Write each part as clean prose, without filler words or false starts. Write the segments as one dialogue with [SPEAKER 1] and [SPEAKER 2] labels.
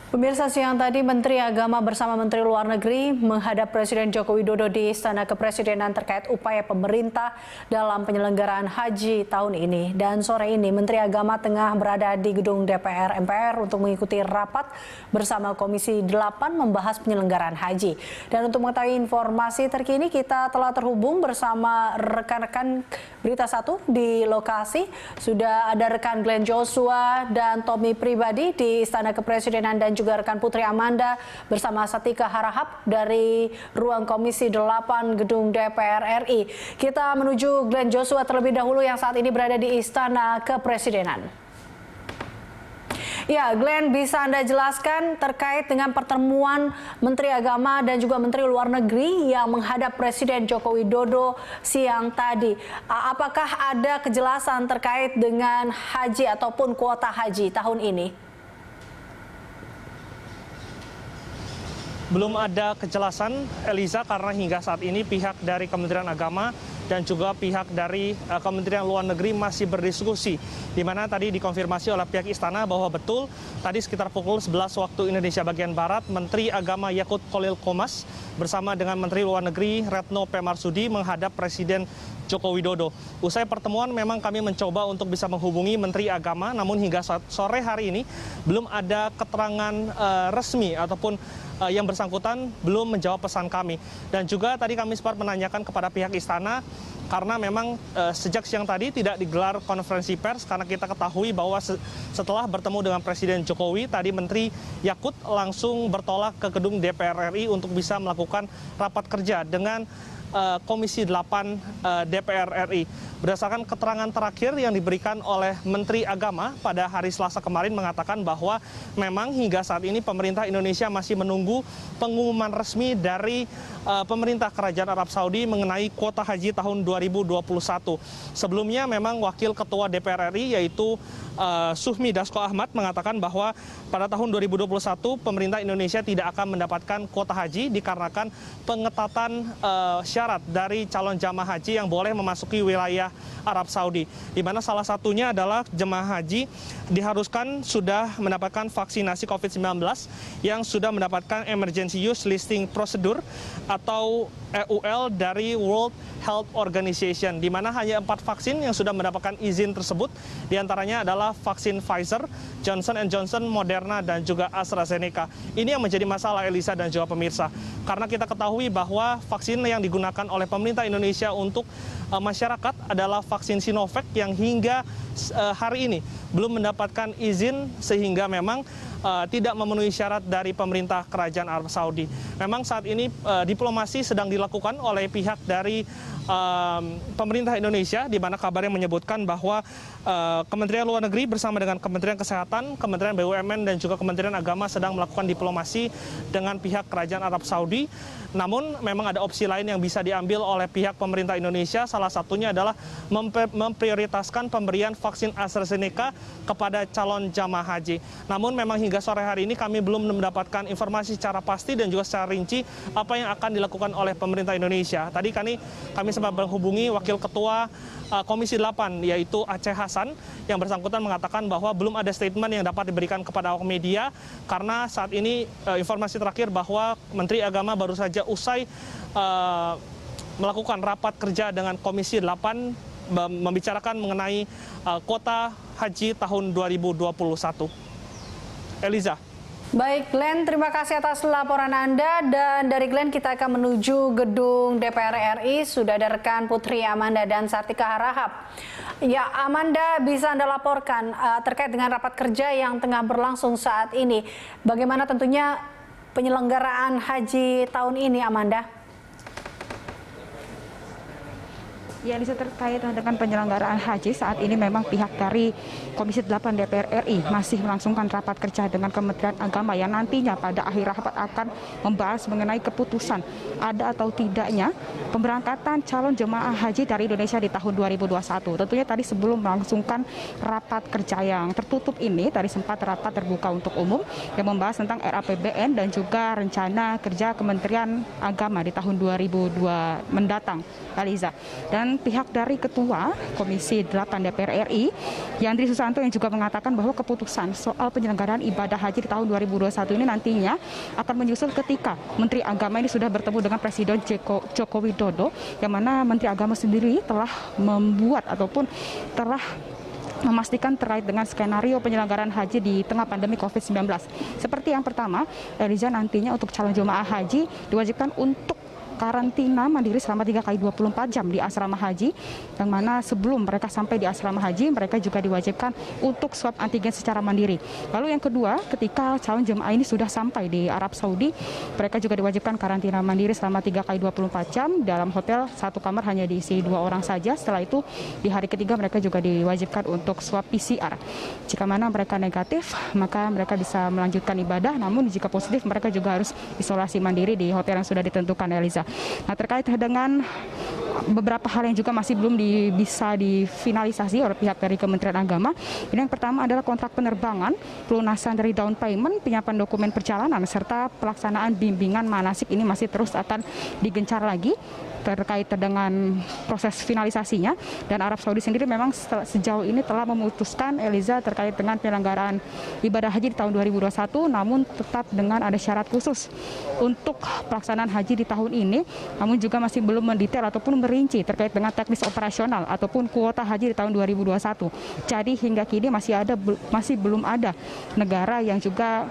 [SPEAKER 1] Pemirsa, siang tadi Menteri Agama bersama Menteri Luar Negeri menghadap Presiden Joko Widodo di Istana Kepresidenan terkait upaya pemerintah dalam penyelenggaraan haji tahun ini. Dan sore ini Menteri Agama tengah berada di gedung DPR MPR untuk mengikuti rapat bersama Komisi 8 membahas penyelenggaraan haji. Dan untuk mengetahui informasi terkini kita telah terhubung bersama rekan-rekan Berita 1 di lokasi. Sudah ada rekan Glenn Joshua dan Tommy Pribadi di Istana Kepresidenan dan juga rekan Putri Amanda bersama Satika Harahap dari ruang Komisi 8 Gedung DPR RI. Kita menuju Glenn Joshua terlebih dahulu yang saat ini berada di Istana Kepresidenan. Ya, Glenn, bisa Anda jelaskan terkait dengan pertemuan Menteri Agama dan juga Menteri Luar Negeri yang menghadap Presiden Joko Widodo siang tadi. Apakah ada kejelasan terkait dengan haji ataupun kuota haji tahun ini?
[SPEAKER 2] Belum ada kejelasan, Eliza, karena hingga saat ini pihak dari Kementerian Agama dan juga pihak dari Kementerian Luar Negeri masih berdiskusi, di mana tadi dikonfirmasi oleh pihak istana bahwa betul tadi sekitar pukul 11 waktu Indonesia bagian Barat, Menteri Agama Yakut Khalil Qomas bersama dengan Menteri Luar Negeri Retno P. Marsudi menghadap Presiden Joko Widodo. Usai pertemuan memang kami mencoba untuk bisa menghubungi Menteri Agama, namun hingga sore hari ini belum ada keterangan resmi ataupun yang bersangkutan belum menjawab pesan kami. Dan juga tadi kami sempat menanyakan kepada pihak istana, karena memang sejak siang tadi tidak digelar konferensi pers, karena kita ketahui bahwa setelah bertemu dengan Presiden Jokowi, tadi Menteri Yakut langsung bertolak ke gedung DPR RI untuk bisa melakukan rapat kerja dengan Komisi 8 DPR RI. Berdasarkan keterangan terakhir yang diberikan oleh Menteri Agama pada hari Selasa kemarin mengatakan bahwa memang hingga saat ini pemerintah Indonesia masih menunggu pengumuman resmi dari pemerintah Kerajaan Arab Saudi mengenai kuota haji tahun 2021. Sebelumnya memang Wakil Ketua DPR RI yaitu Suhmi Dasko Ahmad mengatakan bahwa pada tahun 2021 pemerintah Indonesia tidak akan mendapatkan kuota haji dikarenakan pengetatan syarat dari calon jamaah haji yang boleh memasuki wilayah Arab Saudi, di mana salah satunya adalah jemaah haji diharuskan sudah mendapatkan vaksinasi COVID-19 yang sudah mendapatkan Emergency Use Listing Procedure atau EUL dari World Health Organization, di mana hanya 4 vaksin yang sudah mendapatkan izin tersebut, diantaranya adalah vaksin Pfizer, Johnson & Johnson, Moderna, dan juga AstraZeneca. Ini yang menjadi masalah, Elisa dan juga pemirsa, karena kita ketahui bahwa vaksin yang digunakan oleh pemerintah Indonesia untuk masyarakat adalah vaksin Sinovac yang hingga hari ini belum mendapatkan izin, sehingga memang tidak memenuhi syarat dari pemerintah Kerajaan Arab Saudi. Memang saat ini diplomasi sedang dilakukan oleh pihak dari pemerintah Indonesia, di mana kabarnya menyebutkan bahwa Kementerian Luar Negeri bersama dengan Kementerian Kesehatan, Kementerian BUMN dan juga Kementerian Agama sedang melakukan diplomasi dengan pihak Kerajaan Arab Saudi. Namun memang ada opsi lain yang bisa diambil oleh pihak pemerintah Indonesia, salah satunya adalah memprioritaskan pemberian vaksin AstraZeneca kepada calon jamaah haji. Namun memang hingga sore hari ini kami belum mendapatkan informasi secara pasti dan juga secara rinci apa yang akan dilakukan oleh pemerintah Indonesia. Tadi kami sempat menghubungi Wakil Ketua Komisi 8 yaitu Aceh Hasan, yang bersangkutan mengatakan bahwa belum ada statement yang dapat diberikan kepada awak media, karena saat ini informasi terakhir bahwa Menteri Agama baru saja usai melakukan rapat kerja dengan Komisi 8 membicarakan mengenai kuota haji tahun 2021. Eliza.
[SPEAKER 1] Baik, Glenn, terima kasih atas laporan Anda. Dan dari Glenn kita akan menuju gedung DPR RI. Sudah ada rekan Putri Amanda dan Satika Harahap. Ya, Amanda, bisa Anda laporkan terkait dengan rapat kerja yang tengah berlangsung saat ini. Bagaimana tentunya penyelenggaraan haji tahun ini, Amanda?
[SPEAKER 3] Ya, Lisa, terkait dengan penyelenggaraan haji saat ini memang pihak dari Komisi 8 DPR RI masih melangsungkan rapat kerja dengan Kementerian Agama yang nantinya pada akhir rapat akan membahas mengenai keputusan ada atau tidaknya pemberangkatan calon jemaah haji dari Indonesia di tahun 2021. Tentunya tadi sebelum melangsungkan rapat kerja yang tertutup ini, tadi sempat rapat terbuka untuk umum yang membahas tentang RAPBN dan juga rencana kerja Kementerian Agama di tahun 2002 mendatang, Liza. Dan Dan pihak dari Ketua Komisi 8 DPR RI, Yandri Susanto, yang juga mengatakan bahwa keputusan soal penyelenggaraan ibadah haji di tahun 2021 ini nantinya akan menyusul ketika Menteri Agama ini sudah bertemu dengan Presiden Joko Widodo, yang mana Menteri Agama sendiri telah membuat ataupun telah memastikan terkait dengan skenario penyelenggaraan haji di tengah pandemi COVID-19. Seperti yang pertama, Eliza, nantinya untuk calon jemaah haji diwajibkan untuk karantina mandiri selama 3 kali 24 jam di asrama haji, yang mana sebelum mereka sampai di asrama haji, mereka juga diwajibkan untuk swab antigen secara mandiri. Lalu yang kedua, ketika calon jemaah ini sudah sampai di Arab Saudi, mereka juga diwajibkan karantina mandiri selama 3 kali 24 jam dalam hotel, satu kamar hanya diisi 2 orang saja. Setelah itu, di hari ketiga mereka juga diwajibkan untuk swab PCR. Jika mana mereka negatif, maka mereka bisa melanjutkan ibadah, namun jika positif, mereka juga harus isolasi mandiri di hotel yang sudah ditentukan, Eliza. Nah, terkait dengan beberapa hal yang juga masih belum bisa difinalisasi oleh pihak dari Kementerian Agama. Ini yang pertama adalah kontrak penerbangan, pelunasan dari down payment, penyiapan dokumen perjalanan, serta pelaksanaan bimbingan manasik ini masih terus akan digencar lagi terkait dengan proses finalisasinya. Dan Arab Saudi sendiri memang sejauh ini telah memutuskan, Eliza, terkait dengan penyelenggaraan ibadah haji di tahun 2021, namun tetap dengan ada syarat khusus untuk pelaksanaan haji di tahun ini, namun juga masih belum mendetail ataupun merinci terkait dengan teknis operasional ataupun kuota haji di tahun 2021. Jadi hingga kini masih belum ada negara yang juga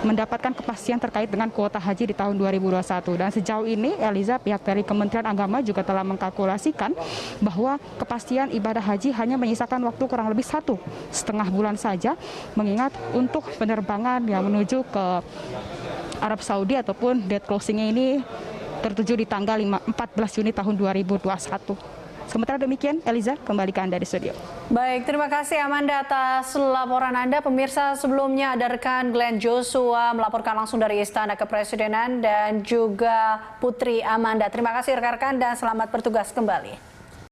[SPEAKER 3] mendapatkan kepastian terkait dengan kuota haji di tahun 2021. Dan sejauh ini, Eliza, pihak dari Kementerian Agama juga telah mengkalkulasikan bahwa kepastian ibadah haji hanya menyisakan waktu kurang lebih 1,5 bulan saja, mengingat untuk penerbangan yang menuju ke Arab Saudi ataupun date closing-nya ini tertuju di tanggal 14 Juni tahun 2021. Sementara demikian, Eliza, kembali ke Anda di studio.
[SPEAKER 1] Baik, terima kasih Amanda atas laporan Anda. Pemirsa, sebelumnya ada rekan Glenn Joshua melaporkan langsung dari Istana Kepresidenan, dan juga Putri Amanda. Terima kasih rekan-rekan dan selamat bertugas kembali.